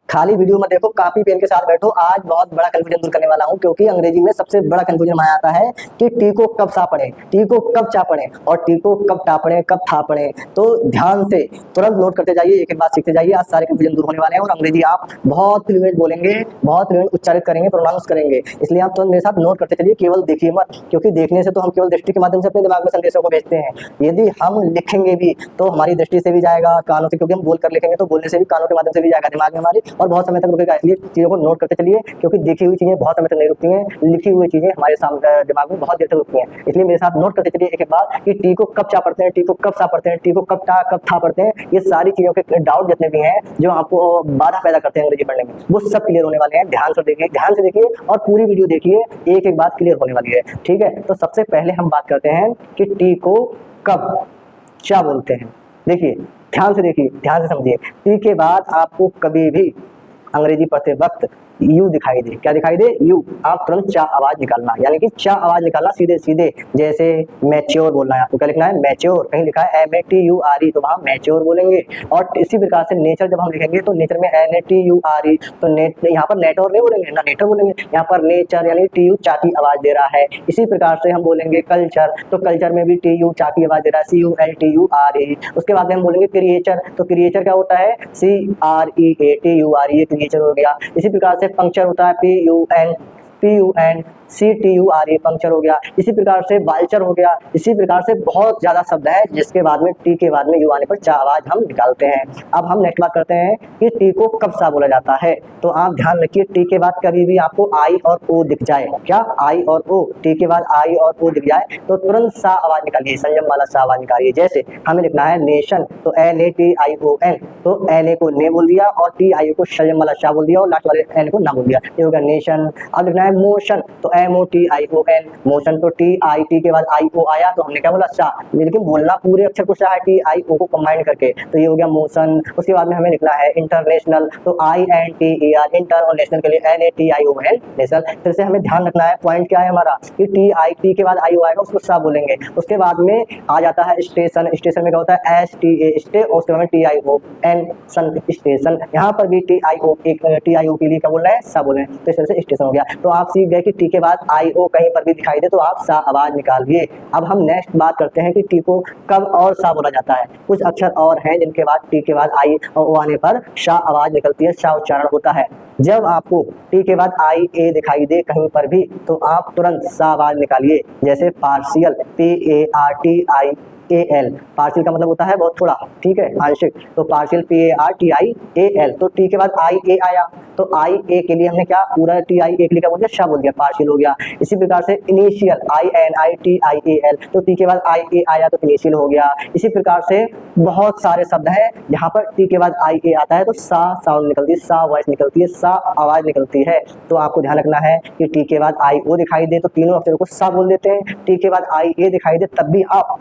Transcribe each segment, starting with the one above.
खाली वीडियो मत देखो, कॉपी पेन के साथ बैठो। आज बहुत बड़ा कंफ्यूजन दूर करने वाला हूं, क्योंकि अंग्रेजी में सबसे बड़ा कंफ्यूजन माया आता है कि टी को कब सा पढ़े, टी को कब चा पढ़े और टी को कब टा पढ़े, कब था पढ़े। तो ध्यान से तुरंत नोट करते जाइए, एक एक बात सीखते जाइए। आज सारे कंफ्यूजन दूर होने वाले हैं और अंग्रेजी आप बहुत फ्लुएंट बोलेंगे, बहुत फ्लुएंट उच्चारित करेंगे, प्रोनाउंस करेंगे। इसलिए आप तुरंत मेरे साथ नोट करते चलिए, केवल देखिए मत, क्योंकि देखने से तो हम केवल दृष्टि के माध्यम से अपने दिमाग में संदेशों को भेजते हैं। यदि हम लिखेंगे भी तो हमारी दृष्टि से भी जाएगा, कानों से, क्योंकि हम बोल कर लिखेंगे तो बोलने से भी कानों के माध्यम से भी जाएगा दिमाग में हमारे, और बहुत समय तक रुकेगा। इसलिए चीजों को नोट करते चलिए, क्योंकि देखी हुई चीजें बहुत समय तक नहीं रुकती हैं, लिखी हुई चीजें हमारे सामने दिमाग में बहुत देर तक रुकती हैं। इसलिए मेरे साथ नोट करते चलिए एक एक बात कि टी को कब चा पढ़ते हैं, टी को कब सा पढ़ते हैं, टी को कब टा कब था पढ़ते हैं। ये सारी चीजों के डाउट जितने भी हैं जो आपको बाधा पैदा करते हैं अंग्रेजी पढ़ने में, वो सब क्लियर होने वाले हैं। ध्यान से देखिए, ध्यान से देखिए और पूरी वीडियो देखिए, एक एक बात क्लियर होने वाली है। ठीक है, तो सबसे पहले हम बात करते हैं कि टी को कब चा बोलते हैं। देखिए, ध्यान से देखिए, ध्यान से समझिए। टी के बाद आपको कभी भी अंग्रेजी पढ़ते वक्त यू दिखाई दे, क्या दिखाई दे? यू। आप तुरंत चा आवाज निकालना, यानी कि चा आवाज निकालना सीधे सीधे। जैसे मैच्योर बोलना है आपको, क्या लिखना है? मैच्योर। कहीं लिखा है MATURE तो वहां मैच्योर बोलेंगे। और इसी प्रकार से नेचर जब हम लिखेंगे तो नेचर में NATURE, तो नेट, यहाँ पर नेटवर नहीं बोलेंगे ना नेटर बोलेंगे, यहाँ पर नेचर यानी TU चा की आवाज दे रहा है। इसी प्रकार से हम बोलेंगे कल्चर, तो कल्चर में भी TU चा की आवाज दे रहा है, CULTURE। उसके बाद में हम बोलेंगे क्रिएचर, तो क्रिएचर क्या होता है? CREATURE, क्रिएचर हो गया। इसी प्रकार से पंक्चर होता है PUNCTURE, पंक्चर हो गया। इसी प्रकार से वाल्चर हो गया। इसी प्रकार से बहुत ज्यादा शब्द है जिसके बाद में टी के बाद में यू आने पर चा आवाज हम निकालते हैं। अब हम नेक्स्ट बात करते हैं कि टी को कब सा बोला जाता है। तो आप ध्यान रखिए, टी के बाद कभी भी आपको आई और ओ दिख जाए, क्या? आई और ओ, टी के बाद आई और ओ दिख जाए तो तुरंत सा आवाज निकालिए, संयम वाला सा आवाज निकालिए। जैसे हमें लिखना है नेशन, तो NATION, तो NA को ने बोल दिया और TIO को संयम वाला शा बोल दिया और लास्ट वाले N को ना बोल दिया, ये हो गया नेशन। अब लिखना है मोशन, तो MOTION, मोशन, तो TIT के बाद IO आया तो हमने क्या बोला? सा। लेकिन बोलना पूरे अक्षर को सा है, TIO को कंबाइन करके, तो ये हो गया मोशन। उसके बाद में हमें लिखना है इंटरनेशनल, तो INTER, इंटर, और नेशनल के लिए NATION, नेशनल। फिर से हमें ध्यान रखना है, पॉइंट क्या है हमारा कि TIT के बाद IO आएगा उसको सा बोलेंगे। उसके बाद में आ जाता है स्टेशन, स्टेशन में क्या होता है? STA, स्टे, और उसके बाद में TION, सन, स्टेशन। यहाँ पर भी TIO के लिए क्या बोल रहे हैं? सा बोल रहे हैं, तो इस तरह से स्टेशन हो गया। तो आप सीख गए कि टी के बाद IO कहीं पर भी दिखाई दे तो आप सा आवाज निकालिए। अब हम नेक्स्ट बात करते हैं कि टी को कब और सा बोला जाता है। कुछ अक्षर और हैं जिनके बाद टी के बाद आई और ओ आने पर शा आवाज निकलती है, शा उच्चारण होता है। जब आपको टी के बाद IA दिखाई दे कहीं पर भी तो आप तुरंत सा आवाज निकालिए। जैसे पार्शियल, PARTIAL, पार्शियल का मतलब होता है बहुत थोड़ा, ठीक है, आंशिक, तो पार्शियल PARTIAL, तो टी के बाद IA आया तो IA के लिए हमने क्या पूरा TIA के लिए क्या बोल दिया? शा बोल दिया, पार्शियल हो गया। इसी प्रकार से इनिशियल, INITIAL, तो टी के बाद IA आया तो इनिशियल हो गया। इसी प्रकार से बहुत सारे शब्द हैं जहाँ पर टी के बाद IA आता है तो सा साउंड निकलती है, सा वॉइस निकलती है, सा आवाज निकलती है। तो आपको ध्यान रखना है कि टी के बाद IO दिखाई दे तो तीनों अक्षरों को सा बोल देते हैं, टी के बाद IA दिखाई दे तब भी आप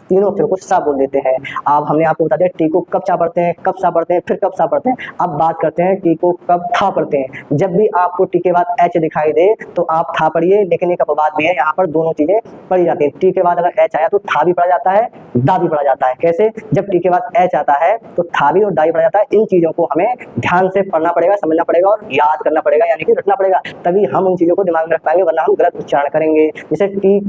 तीनों अक्षरों को सा बोल देते हैं। अब हमने आपको बता दिया टी को कब चा पढ़ते हैं, कब सा पढ़ते हैं, फिर कब सा पढ़ते हैं। अब बात करते हैं टी को कब था पढ़ते हैं। जब भी आपको टी के बाद H दिखाई दे तो आप था पढ़िए, लेकिन एक अपवाद भी है, यहाँ पर दोनों चीजें पढ़ी जाती हैं। टी के बाद अगर H आया तो था भी पढ़ा जाता है, दा भी पढ़ा जाता है। कैसे? जब टी के बाद H आता है तो था भी और दा भी पढ़ा जाता है। इन चीजों को हमें ध्यान से पढ़ना पड़ेगा, समझना पड़ेगा और याद करना पड़ेगा, यानी कि रटना पड़ेगा, तभी हम उन चीजों को दिमाग में रख पाएंगे, वरना हम गलत उच्चारण करेंगे। जैसे टी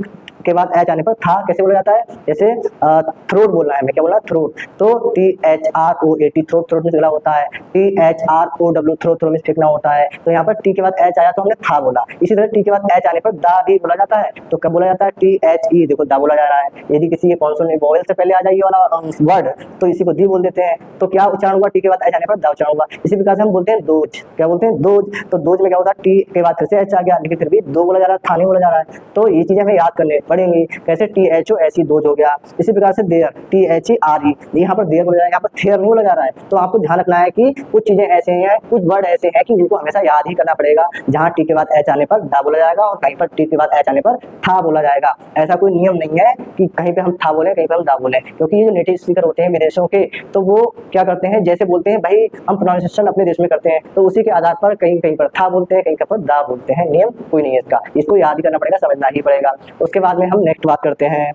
के बाद H आने पर था कैसे बोला जाता है? जैसे थ्रोट बोलना है, मैं क्या बोला? थ्रोट, तो THROAT, थ्रोट, थ्रोट में गला होता है। THROW, थ्रोट, थ्रोट में फेंकना होता है। तो यहाँ पर टी के बाद H आया तो हमने था बोला। इसी तरह टी के बाद H आने पर दा भी बोला जाता है, तो कब बोला जाता है? THE, देखो दा बोला जा रहा है। यदि किसी कॉन्सोनेंट वोवेल से पहले आ जाइए वाला वर्ड तो इसी को दी बोल देते हैं, तो क्या उच्चारण होगा? टी के बाद H आने पर दा उच्चारण होगा। इसी प्रकार से हम बोलते हैं दोज, क्या बोलते हैं? दोज, तो दोज में क्या होता है? टी के बाद फिर से H आ गया, लेकिन फिर भी दो बोला जा रहा है, था नहीं बोला जा रहा है। तो ये चीजें हमें याद करने पड़ेंगी। कैसे? THO, ऐसी दोज हो गया। इसी प्रकार से देयर, THERE, यहाँ पर देयर बोला जा रहा है, यहाँ पर थेयर नहीं बोला जा रहा है। तो आपको ध्यान रखना है कि कुछ चीजें ऐसे हैं, कुछ वर्ड ऐसे हैं कि जिनको हमेशा याद ही करना पड़ेगा, जहाँ टी के बाद H आने पर दा बोला जाएगा और कहीं पर टी के बाद H आने पर था बोला जाएगा। ऐसा कोई नियम नहीं है कि कहीं पे हम था बोले, कहीं पे हम दा बोले, क्योंकि ये जो नेटिव स्पीकर होते हैं विदेशों के, तो वो क्या करते हैं, जैसे बोलते हैं भाई हम प्रोनाउंसिएशन अपने देश में करते हैं, तो उसी के आधार पर कहीं कहीं पर था बोलते हैं, कहीं पर दा बोलते हैं। नियम कोई नहीं है इसका, इसको याद ही करना पड़ेगा, समझना ही पड़ेगा। उसके बाद में हम नेक्स्ट बात करते हैं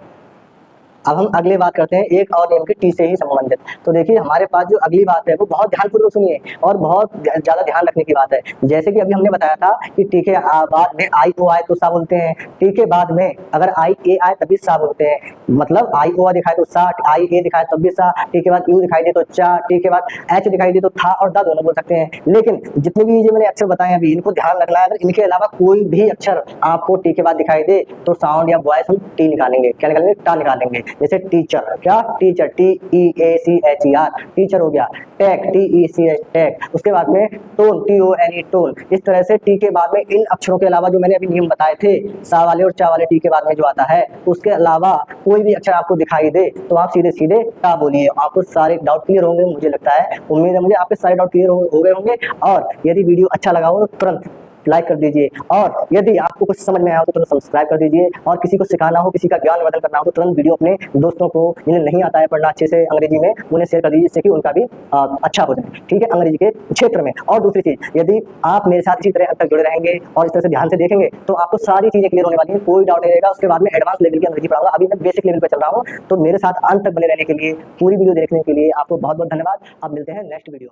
अब हम अगली बात करते हैं एक और नियम की टी से ही संबंधित। तो देखिए हमारे पास जो अगली बात है वो बहुत ध्यानपूर्वक सुनिए और बहुत ज्यादा ध्यान रखने की बात है। जैसे कि अभी हमने बताया था कि टी के बाद में आई ओ आए तो सा बोलते हैं, टी के बाद में अगर आई ए आए तभी सा बोलते हैं, मतलब आई ओ दिखाए तो सा, आई ए दिखाए तब भी सा, टी के बाद यू दिखाई दे तो चा, टी के बाद एच दिखाई दे तो था और दा दोनों बोल सकते हैं। लेकिन जितने भी ये मैंने अक्षर बताए अभी इनको ध्यान रखना है, अगर इनके अलावा कोई भी अक्षर आपको टी के बाद दिखाई दे तो साउंड या वॉइस हम टी निकालेंगे, क्या निकालेंगे, टा निकालेंगे। जैसे टीचर, क्या teacher, T E A C H E R, teacher हो गया। Tech, T E C H, tech. उसके बाद में tone, T O N E, tone. इस तरह से टी के बाद में इन अक्षरों के अलावा जो मैंने अभी नियम बताए थे सा वाले और चा वाले टी के बाद में जो आता है, उसके अलावा कोई भी अक्षर आपको दिखाई दे तो आप सीधे सीधे टा बोलिए। आपको सारे डाउट क्लियर होंगे मुझे लगता है, उम्मीद है मुझे आपके सारे डाउट क्लियर हो गए होंगे। और यदि वीडियो अच्छा लगा हो तो तुरंत लाइक कर दीजिए, और यदि आपको कुछ समझ में आया हो तो तुरंत सब्सक्राइब कर दीजिए। और किसी को सिखाना हो, किसी का ज्ञान वर्धन करना हो तो तुरंत वीडियो अपने दोस्तों को जिन्हें नहीं आता है पढ़ना अच्छे से अंग्रेजी में उन्हें शेयर कर दीजिए, जिससे कि उनका भी अच्छा हो जाए, ठीक है, अंग्रेजी के क्षेत्र में। और दूसरी चीज, यदि आप मेरे साथ इसी तरह अंत तक जुड़े रहेंगे और इस तरह से ध्यान से देखेंगे तो आपको सारी चीजें क्लियर होने वाली है, कोई डाउट नहीं रहेगा। उसके बाद में एडवांस लेवल की अंग्रेजी पढ़ाऊंगा, अभी मैं बेसिक लेवल पर चल रहा हूँ। तो मेरे साथ अंत तक बने रहने के लिए, पूरी वीडियो देखने के लिए आपको बहुत बहुत धन्यवाद। अब मिलते हैं नेक्स्ट वीडियो।